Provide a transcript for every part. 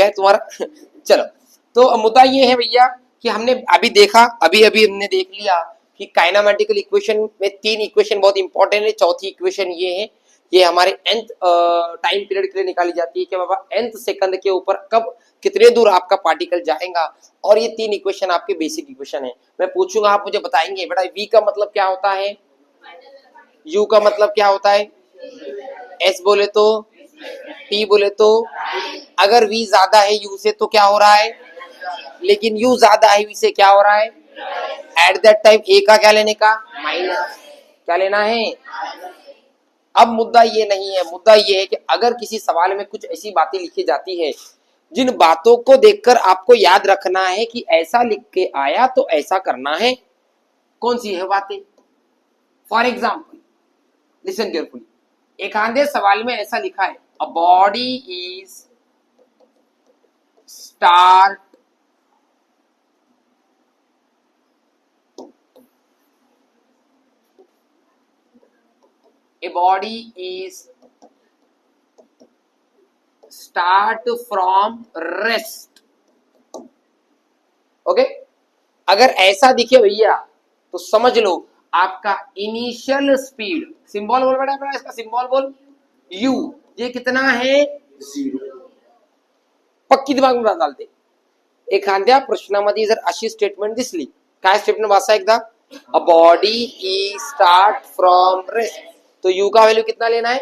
है तुम्हारा। चलो, तो मुद्दा ये है भैया कि हमने अभी देखा, अभी हमने देख लिया कि काइनेमेटिकल इक्वेशन में 3 इक्वेशन बहुत इंपॉर्टेंट है। चौथी इक्वेशन ये है, ये हमारे nth टाइम पीरियड के लिए निकाली जाती है कि बाबा nth सेकंड के ऊपर कब कितने दूर आपका पार्टिकल जाएगा। और ये 3 इक्वेशन आपके बेसिक इक्वेशन है। मैं पूछूंगा, आप मुझे बताएंगे बेटा v का मतलब क्या होता है, u का मतलब क्या होता है, s बोले तो, t बोले तो। अगर v ज्यादा है u से तो क्या हो रहा है, लेकिन u ज्यादा है v से क्या हो रहा है, एट दैट टाइम a का क्या लेने का, माइनस क्या लेना है। अब मुद्दा ये नहीं है, मुद्दा ये है कि अगर किसी सवाल में कुछ ऐसी बातें लिखी जाती है जिन बातों को देखकर आपको याद रखना है कि ऐसा लिख के आया तो ऐसा करना है। कौन सी है बातें? फॉर एग्जाम्पल लिसन केयरफुली, एक आधे सवाल में ऐसा लिखा है, अ body is start a body is start from rest। Okay, अगर ऐसा दिखे भैया तो समझ लो आपका इनिशियल स्पीड, सिंबल बोल बेटा, इसका सिंबल बोल u, ये कितना है, 0। पक्की दिमाग में डालते, एखाद्या प्रश्नामध्ये जर अशी स्टेटमेंट दिसली, काय स्टेटमेंट वाचा एकदा, अ body is start from rest, तो u का वैल्यू कितना लेना है,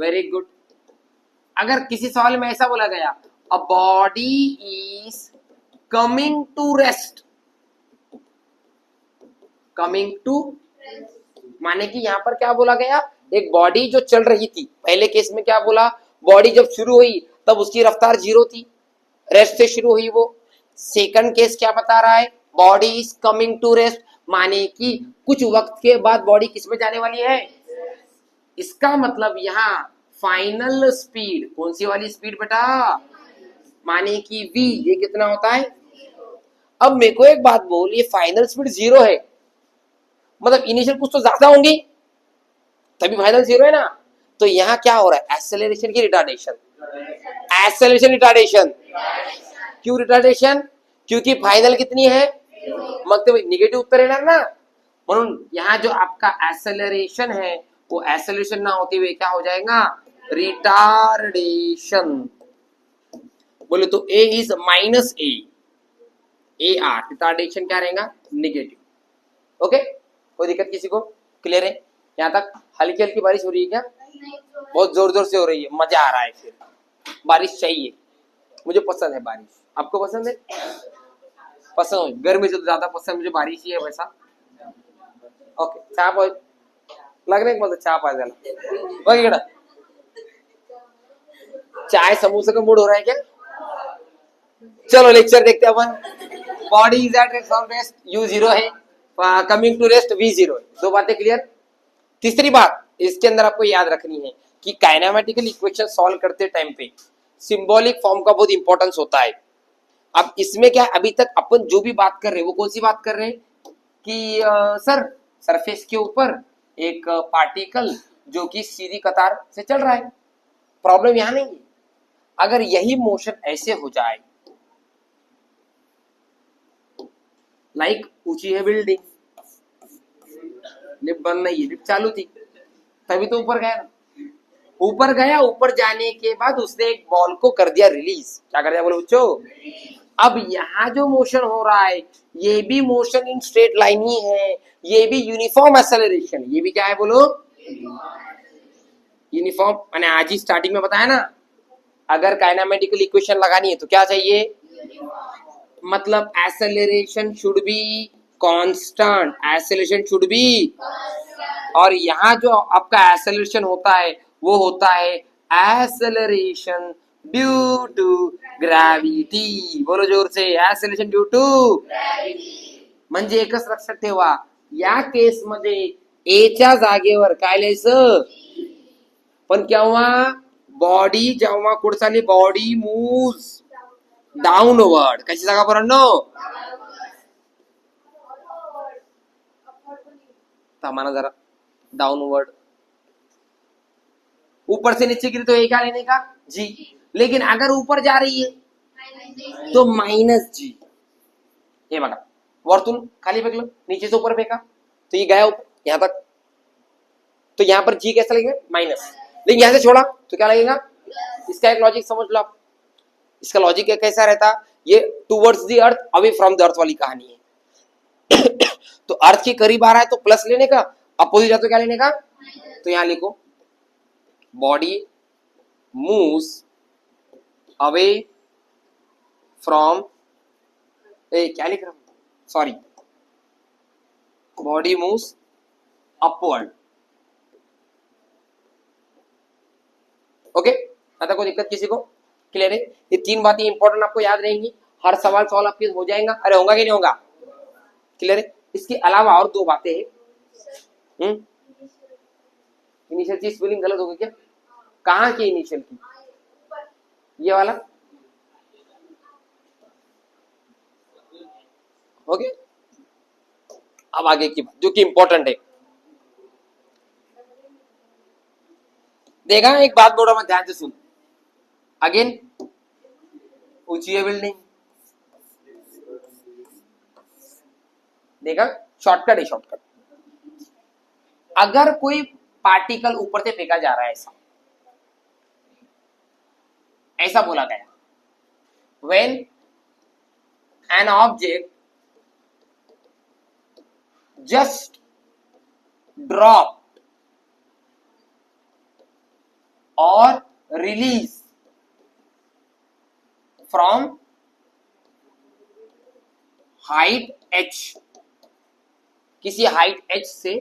वेरी गुड। अगर किसी सवाल में ऐसा बोला गया, a body is coming to rest, coming to, माने कि यहां पर क्या बोला गया, एक बॉडी जो चल रही थी, पहले केस में क्या बोला, बॉडी जब शुरू हुई तब उसकी रफ्तार 0 थी, रेस्ट से शुरू हुई वो। सेकंड केस क्या बता रहा है, body is coming to rest, माने कि कुछ वक्त के बाद बॉडी किस में जाने वाली है। इसका मतलब यहाँ फाइनल स्पीड, कौन सी वाली स्पीड बेटा, माने कि v, ये कितना होता है। अब मेरे को एक बात बोल, ये फाइनल स्पीड 0 है, मतलब इनिशियल कुछ तो ज्यादा होंगी तभी फाइनल 0 है ना। तो यहाँ क्या हो रहा है, एक्सेलरेशन की रिटार्डेशन, एक्सेलरेशन रिटार्डेशन। क्यों रिटार्डेशन, क्योंकि फाइनल कितनी है, मग ते निगेटिव्ह उत्तर येणार ना, म्हणून यहाँ जो आपका एक्सेलरेशन है वो एक्सेलरेशन ना होते हुए क्या हो जाएगा, रिटार्डेशन। बोले तो a is minus A R, retardation क्या रहेगा, निगेटिव। ओके, कोई दिक्कत किसी को, क्लियर है यहाँ तक। हल्की हल्की बारिश हो रही है क्या, बहुत जोर जोर से हो रही है, मजा आ रहा है, फिर बारिश चाहिए, मुझे पसंद है बारिश, आपको पसंद है, पसंद हो, गर्मी से तो ज्यादा पसंद मुझे बारिश ही है वैसा। ओके, चहा पाय लागले मला, चहा पाजायला बघ इकडं, चाय समोसे का मूड हो रहा है क्या। चलो लेक्चर देखते हैं अपन। Body is at rest, u 0 है, कमिंग टू रेस्ट v 0 है। दो बातें क्लियर। तीसरी बात इसके अंदर आपको याद रखनी है कि काइनेमेटिकल इक्वेशन सॉल्व करते टाइम पे सिंबॉलिक फॉर्म का बहुत इंपॉर्टेंस होता है। अब इसमें क्या, अभी तक अपन जो भी बात कर रहे हैं वो कौन सी बात कर रहे हैं कि सर सरफेस के ऊपर एक पार्टिकल जो कि सीधी कतार से चल रहा है, प्रॉब्लम यहां नहीं है। अगर यही मोशन ऐसे हो जाए, लाइक ऊंची है बिल्डिंग, लिफ्ट बंद नहीं है, लिफ्ट चालू थी, तभी तो ऊपर गया ना, ऊपर गया, ऊपर जाने के बाद उसने एक बॉल को कर दिया रिलीज, क्या कर दिया बोलो बच्चों। अब यहाँ जो मोशन हो रहा है ये भी मोशन इन स्ट्रेट लाइन ही है, ये भी यूनिफॉर्म एक्सेलरेशन, ये भी क्या है बोलो, यूनिफॉर्म। मैंने आज ही स्टार्टिंग में बताया ना, अगर काइनेमेटिकल इक्वेशन लगानी है तो क्या चाहिए, मतलब acceleration should be constant, acceleration should be, और यहाँ जो आपका एक्सेलरेशन होता है वो होता है एक्सेलरेशन ड्यू टू ग्रॅव्हिटी, बोलो जोर से, एक्सेलरेशन ड्यू टू ग्रॅव्हिटी। म्हणजे एकच लक्षात ठेवा, या केस मध्ये ए च्या जागेवर काय लिहायचं, पण केव्हा, बॉडी जेव्हा कुठे चालली, बॉडी मूव्स डाउनवर्ड, कशी जागा पोरांनो, थांबा ना जरा, डाउनवर्ड, ऊपर से नीचे गिरे तो ए क्या लेने का, जी, लेकिन अगर ऊपर जा रही है तो माइनस जी। ये बघा वर्तुल खाली फेंक लो, नीचे से ऊपर फेंका तो ये गया ऊपर यहां तक, तो यहां पर जी कैसा लगेगा माइनस, लेकिन यहां से छोड़ा तो क्या लगेगा। इसका एक लॉजिक समझ लो आप, इसका लॉजिक कैसा रहता, ये towards the earth away from the earth वाली कहानी है। तो अर्थ के करीब आ रहा है तो प्लस लेने का, अपोजिट है तो क्या लेने का। तो यहां लिखो बॉडी मूव्स अवे फ्रॉम, क्या लिख रहा हूं sorry, body moves upward. Okay, आता कोई दिक्कत किसी को, क्लियर है। ये तीन बातें इंपॉर्टेंट आपको याद रहेंगी, हर सवाल सॉल्व आपके हो जाएगा। अरे होगा कि नहीं होगा, क्लियर है। इसके अलावा और दो बातें हैं। इनिशियल चीज स्पेलिंग गलत हो गई क्या, कहाँ की इनिशियल की, ये वाला ओके। अब आगे की बात जो कि इंपॉर्टेंट है, देखा एक बात बोल रहा मैं, ध्यान से सुन। अगेन ऊंची है बिल्डिंग, देखा शॉर्टकट है शॉर्टकट। अगर कोई पार्टिकल ऊपर से फेंका जा रहा है, ऐसा ऐसा बोला गया, when an object just drop और रिलीज फ्रॉम हाइट h, किसी हाइट h से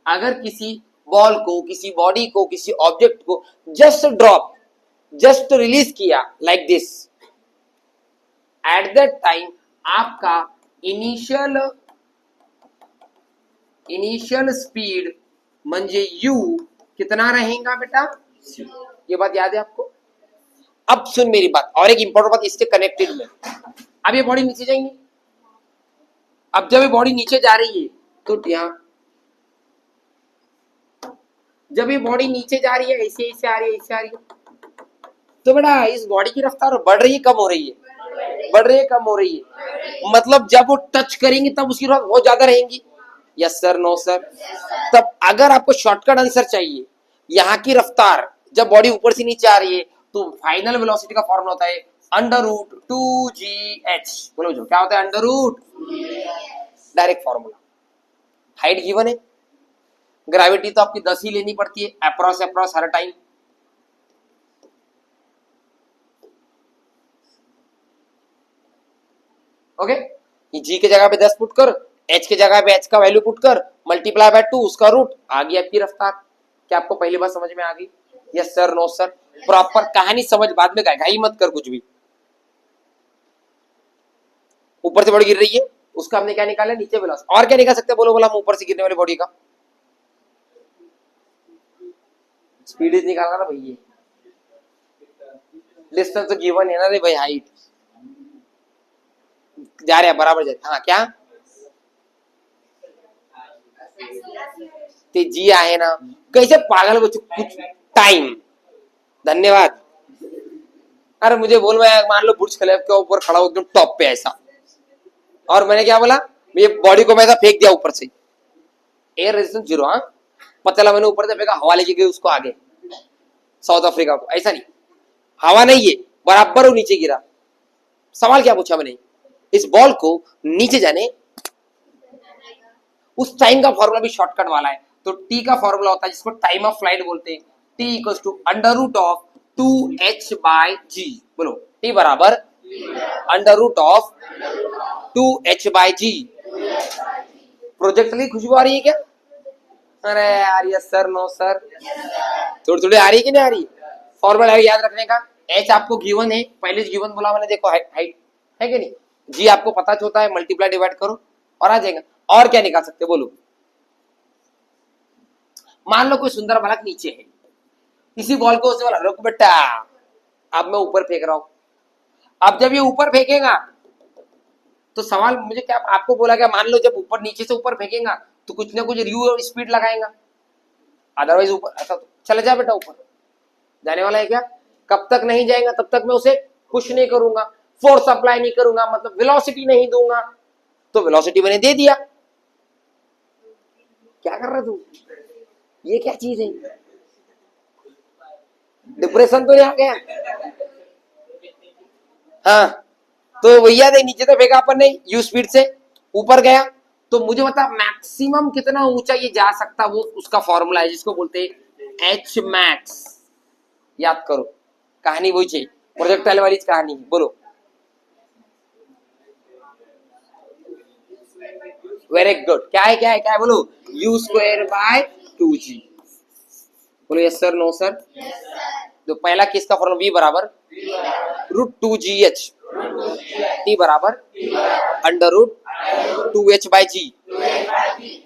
अगर किसी बॉल को, किसी बॉडी को, किसी ऑब्जेक्ट को जस्ट ड्रॉप, जस्ट रिलीज किया like this, at that time आपका इनिशियल स्पीड म्हणजे u कितना रहेगा बेटा, ये बात याद है आपको। अब सुन मेरी बात, और एक इंपॉर्टेंट बात इससे कनेक्टेड में, अब ये बॉडी नीचे जाएंगी, अब जब ये बॉडी नीचे जा रही है तो यहां, जब ये बॉडी नीचे जा रही है, ऐसे ऐसे आ रही है, ऐसे आ रही है, तो बेटा इस बॉडी की रफ्तार बढ़ रही है कम हो रही है, बढ़ रही है कम हो रही है, मतलब जब वो टच करेंगे तब उसकी रफ्तार बहुत ज्यादा रहेंगी। Yes sir, no sir. तब अगर आपको शॉर्टकट आंसर चाहिए, यहाँ की रफ्तार जब बॉडी ऊपर से नीचे आ रही है तो फाइनल वेलोसिटी का फॉर्मूला होता है अंडर रूट 2gh। बोलो जो क्या होता है, under root, direct formula. Height given है, ग्रेविटी तो आपकी 10 ही लेनी पड़ती है अप्रॉक्स हर टाइम। ओके, जी के जगह पे 10 पुट कर, h के जगह पे h का वैल्यू पुट कर, मल्टीप्लाई बाय 2 उसका रूट, आ गई आपकी रफ्तार। क्या आपको पहली बात समझ में आ गई, yes sir, no sir. Proper कहानी समझ, बाद में घाई मत कर कुछ भी। ऊपर से बॉडी गिर रही है, उसका हमने क्या निकाला, नीचे वेलोसिटी। और क्या निकाल सकते हैं, बोलो बोला हम ऊपर से गिरने वाली बॉडी का स्पीड निकालना ना भैया, डिस्टेंस तो गिवन है ना रे भाई, हाइट जा रहे हैं बराबर जा, हाँ क्या ते जी आहे ना, कैसे पागल बच्चों, कुछ टाइम, धन्यवाद। अरे मुझे बोल, मैं मान लो बुर्ज खलीफा के ऊपर खड़ा हूं एकदम टॉप पे ऐसा, और मैंने क्या बोला, ये बॉडी को मैं ऐसा फेंक दिया ऊपर से, एयर रेजिस्टेंस 0, हाँ पता लगा मैंने ऊपर से फेंका, हवा लेके गई उसको आगे साउथ अफ्रीका को, ऐसा नहीं, हवा नहीं है, बराबर वो नीचे गिरा। सवाल क्या पूछा मैंने, इस बॉल को नीचे जाने उस टाइम का फॉर्मूला भी शॉर्टकट वाला है, तो टी का फॉर्मूला होता है जिसको टाइम ऑफ फ्लाइट बोलते हैं, T equals to under root of 2h by G. बोलो टी बराबर under root of 2h by G. Project की खुशबू आ रही है क्या, अरे यार यस सर, नो सर, थोड़ी थोड़ी आ रही है कि नहीं आ रही। फॉर्मूला है याद रखने का, h आपको गिवन है, पहले गिवन बोला मैंने, देखो हाइट है कि नहीं, जी आपको पता होता है, मल्टीप्लाई डिवाइड करो और आ जाएगा। और क्या निकाल सकते बोलो, मान लो कोई सुंदर बालक नीचे है, किसी बॉल को उसने बोला रुक बेटा, अब मैं ऊपर फेंक रहा हूं। अब जब ये ऊपर फेंकेगा तो सवाल मुझे क्या, आपको बोला गया, मान लो जब ऊपर नीचे से ऊपर फेंकेगा तो कुछ ना कुछ रिव्यू और स्पीड लगाएगा, अदरवाइज ऊपर ऐसा तो चले जा बेटा, ऊपर जाने वाला है क्या, कब तक नहीं जाएगा तब तक मैं उसे पुश नहीं करूंगा, फोर्स अप्लाई नहीं करूंगा, मतलब वेलोसिटी नहीं दूंगा। तो वेलोसिटी मैंने दे दिया। क्या कर रहा तू? ये क्या चीज है? डिप्रेशन तो नहीं आ गया? हाँ, तो भैया दे नीचे तो फेंका अपन ने, यू स्पीड से ऊपर गया। तो मुझे बता मैक्सिमम कितना ऊंचा ये जा सकता, वो उसका फॉर्मूला है जिसको बोलते हैं एच मैक्स। याद करो, कहानी वही चाहिए, प्रोजेक्टाइल वाली कहानी। बोलो। Very good. क्या है क्या है क्या है? बोलो। U square by 2g। बोलो यस सर, नो सर। तो पहला किसका फॉर्मूला? v बराबर रूट 2gh, t बराबर under root 2h by g,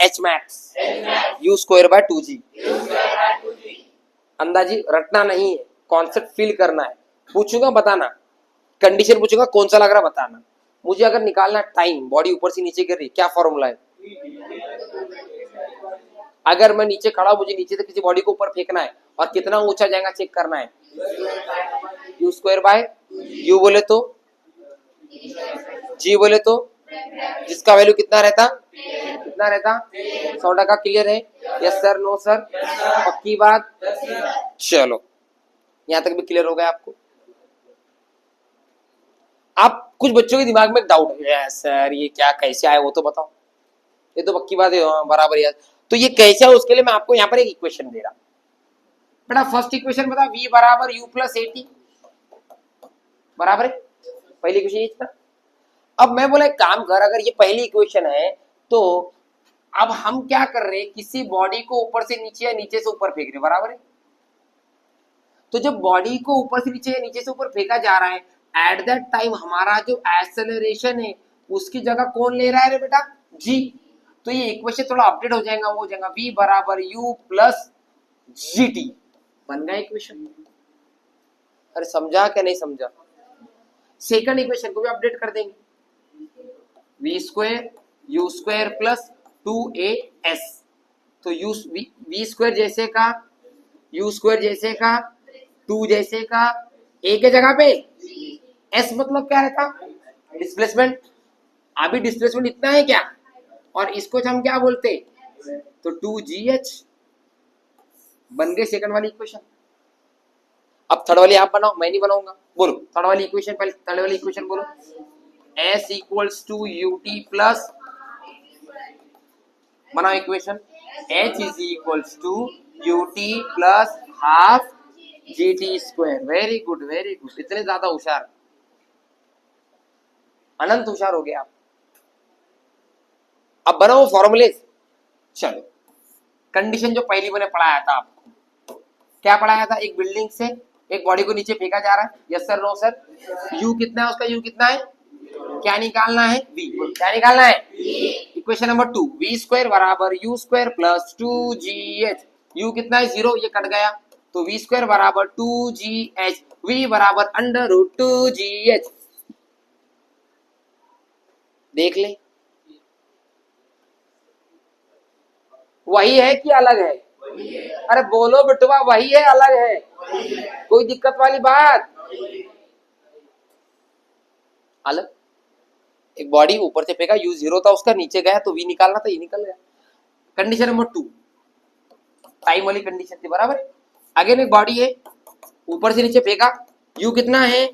h max u square by 2g। अंदाजी रटना नहीं है, कॉन्सेप्ट फील करना है। पूछूंगा बताना, कंडीशन पूछूंगा कौन सा लग रहा बताना। मुझे अगर निकालना टाइम, बॉडी ऊपर से नीचे गिर रही, क्या फॉर्मूला है? अगर मैं नीचे खड़ा, मुझे नीचे से किसी बॉडी को ऊपर फेंकना है और कितना ऊंचा जाएगा चेक करना है। यू स्क्वायर बाय यू बोले तो, जी बोले तो, जिसका वैल्यू कितना रहता? कितना रहता? 100% क्लियर है? यस सर, नो सर, पक्की बात। चलो, यहां तक भी क्लियर हो गया आपको? आप कुछ बच्चों के दिमाग में डाउट है, सर ये क्या कैसे आया वो तो बताओ। ये तो पक्की बात है, बराबर यार। तो ये कैसे है उसके लिए मैं आपको यहाँ पर एक इक्वेशन दे रहा। बेटा फर्स्ट इक्वेशन बता, v बराबर u प्लस ए टी बराबर है। पहली इक्वेशन ये था। अब मैं बोला एक काम कर, अगर ये पहली इक्वेशन है तो अब हम क्या कर रहे हैं, किसी बॉडी को ऊपर से नीचे या नीचे से ऊपर फेंक रहे, बराबर है। तो जब बॉडी को ऊपर से नीचे या नीचे से ऊपर फेंका जा रहा है, एट दैट टाइम हमारा जो एक्सेलरेशन है उसकी जगह कौन ले रहा है रे बेटा? जी। तो ये इक्वेशन थोड़ा अपडेट हो जाएगा, वो हो जाएगा v बराबर u प्लस जी टी। बन गया इक्वेशन। अरे समझा क्या नहीं समझा? सेकंड इक्वेशन को भी अपडेट कर देंगे, v square u square plus 2as। तो यू वी स्क्वायर जैसे का, यू स्क्वायर जैसे का, 2 जैसे का, a के जगह पे s मतलब क्या रहता? डिस्प्लेसमेंट। अभी डिस्प्लेसमेंट इतना है क्या, और इसको हम क्या बोलते? तो 2gh। बन गई सेकंड वाली इक्वेशन। अब थर्ड वाली आप बनाओ, मैं नहीं बनाऊंगा। बोलो थर्ड वाली इक्वेशन, पहले थर्ड वाली इक्वेशन बोलो। s equals to ut plus, बनाओ equation, h is equals to ut plus half gt square. Very good very good, इतने ज्यादा होशियार, अनंत होशियार हो गया आप। अब बनाओ फॉर्मूले। चलो, कंडीशन जो पहली मैंने पढ़ाया था आपको, क्या पढ़ाया था? एक बिल्डिंग से एक बॉडी को नीचे फेंका जा रहा है, yes sir, no sir. U कितना है उसका? यू कितना है? क्या निकालना है? v। क्या निकालना है? इक्वेशन नंबर 2, v स्क्वायर बराबर you square plus 2gh। You कितना है? 0, ये कट गया। तो v स्क्वायर बराबर 2gh, v बराबर अंडर रूट 2gh। देख ले, वही है कि अलग है? अरे बोलो बेटवा, वही है अलग है? कोई दिक्कत वाली बात? अलग। एक बॉडी ऊपर से फेंका, यू 0 था उसका, नीचे गया तो v निकालना था, ये निकल गया। कंडीशन नंबर 2 टाइम वाली कंडीशन थी, बराबर है। अगेन एक बॉडी है, ऊपर से नीचे फेंका, यू कितना है?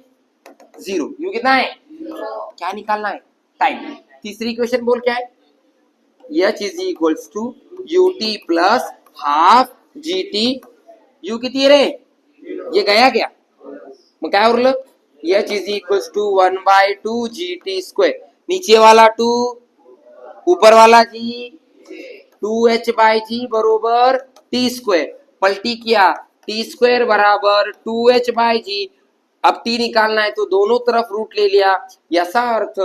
0। यू कितना है? क्या निकालना है? टाइम। तीसरी इक्वेशन बोल क्या है? h is equals to ut plus half gt। u कितनी है रे? ये गया क्या? मैं क्या बोल h is equals to 1/2 gt square. नीचे वाला 2, ऊपर वाला g, 2h बाई जी बरोबर t स्क्वायर। पलटी किया, t स्क्वायर बराबर 2h बाई जी। अब t निकालना है तो दोनों तरफ रूट ले लिया, याचा अर्थ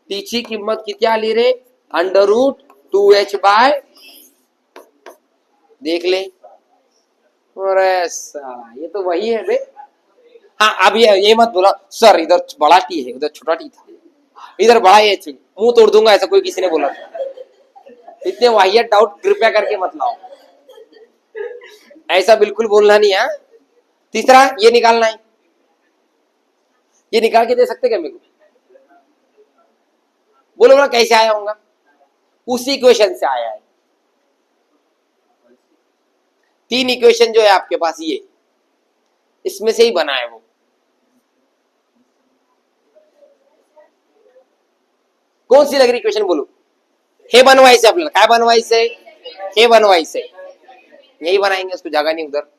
t ची किंमत किती ली रे? अंडर रूट 2h बाय, देख ले। अरे ये तो वही है बे। हाँ, अब ये मत बोला सर इधर बड़ा टी है उधर छोटा टी था, इधर बड़ा ये थी, मुंह तोड़ दूंगा, ऐसा कोई किसी ने बोला था। इतने वाहियात डाउट कृपया करके मत लाओ, ऐसा बिल्कुल बोलना नहीं है। तीसरा ये निकालना है, ये निकाल के दे सकते क्या मेरे को? बोलो बोला कैसे आया होगा? उसी इक्वेशन से आया है। तीन इक्वेशन जो है आपके पास ये, इसमें से ही बना है वो। कौन सी लग रही इक्वेशन बोलो? हे बनवायचं आपल्याला, काय बनवायचंय? हे बनवायचंय, यही बनाएंगे, उसको जगह नहीं उधर।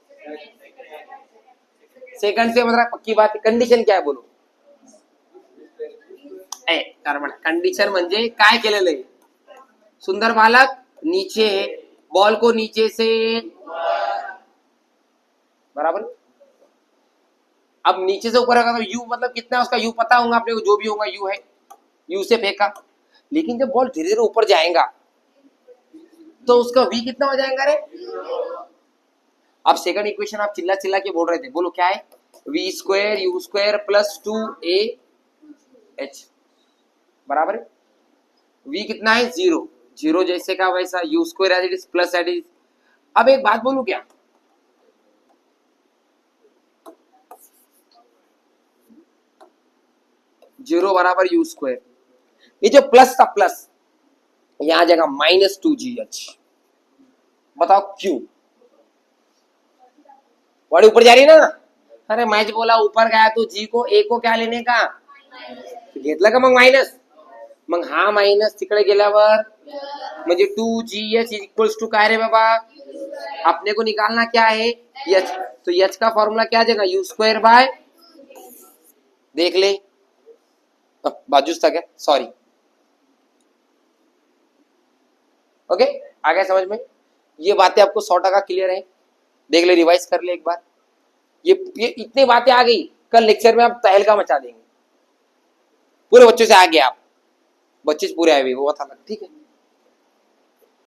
सेकंड से मतलब पक्की बात है। कंडिशन क्या है बोलो? कंडिशन म्हणजे काय केलेलं आहे? सुंदर बालक नीचे, बॉल को नीचे से बराबर। अब नीचे से ऊपर अगर यू मतलब कितना है उसका, यू पता होगा अपने को, जो भी होगा यू है, यू से फेंका। लेकिन जब बॉल धीरे धीरे ऊपर जाएगा तो उसका वी कितना हो जाएगा रे? अब सेकंड इक्वेशन आप चिल्ला चिल्ला के बोल रहे थे, बोलो क्या है? V square u square plus 2AH बराबर है। वी कितना है? 0, 0 जैसे का वैसा, u square as it is plus as it is. अब एक बात बोलूं क्या? जीरो बराबर यू स्क्वायर, ये जो प्लस था प्लस, यहां आ जाएगा -2GH। बताओ क्यों? बॉडी ऊपर जा रही है ना? अरे मैच बोला ऊपर गया तो जी को ए को क्या लेने का? घेतलं का मग मायनस? मग हा मायनस तिकडे गेल्यावर म्हणजे 2GH इक्वल्स टू काय रे बाबा? अपने को निकालना क्या है? एच। तो एच का फॉर्मूला क्या आ जाएगा? यू स्क्वायर बाय, देख ले बाजूस था क्या, सॉरी। ओके, आ गया समझ में? ये बातें आपको 100% क्लियर है? देख ले, रिवाइज कर ले एक बार। ये इतनी बातें आ गई, कल लेक्चर में आप तहलका मचा देंगे। पूरे बच्चों से आ गए आप, बच्चे पूरे आए हुए, वो था ठीक है।